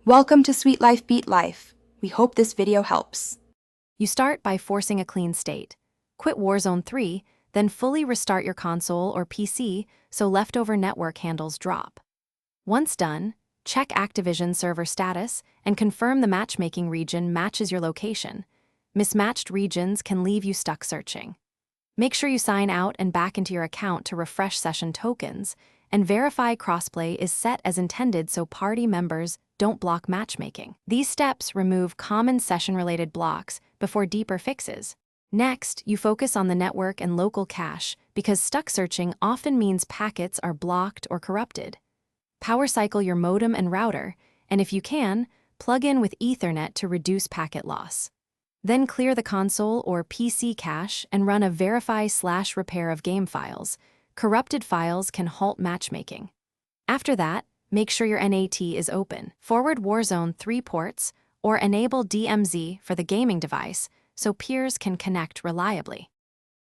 Welcome to Sweet Life Beat Life. We hope this video helps. You start by forcing a clean state. Quit Warzone 3, then fully restart your console or PC so leftover network handles drop. Once done, check Activision server status and confirm the matchmaking region matches your location. Mismatched regions can leave you stuck searching. Make sure you sign out and back into your account to refresh session tokens, and verify crossplay is set as intended so party members don't block matchmaking. These steps remove common session-related blocks before deeper fixes. Next, you focus on the network and local cache because stuck searching often means packets are blocked or corrupted. Power cycle your modem and router, and if you can, plug in with Ethernet to reduce packet loss. Then clear the console or PC cache and run a verify/repair of game files. Corrupted files can halt matchmaking. After that, make sure your NAT is open. Forward Warzone 3 ports or enable DMZ for the gaming device so peers can connect reliably.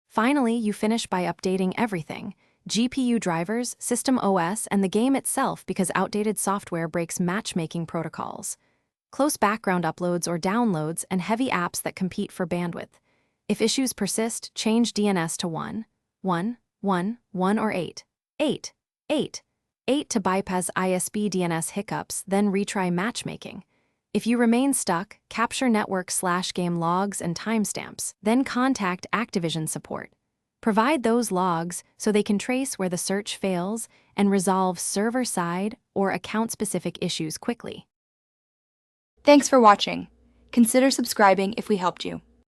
Finally, you finish by updating everything: GPU drivers, system OS, and the game itself because outdated software breaks matchmaking protocols. Close background uploads or downloads, and heavy apps that compete for bandwidth. If issues persist, change DNS to 1, 1, 1, 1 or 8, 8, 8, 8 to bypass ISP DNS hiccups, then retry matchmaking. If you remain stuck, capture network/game logs and timestamps, then contact Activision support. Provide those logs so they can trace where the search fails and resolve server-side or account-specific issues quickly. Thanks for watching. Consider subscribing if we helped you.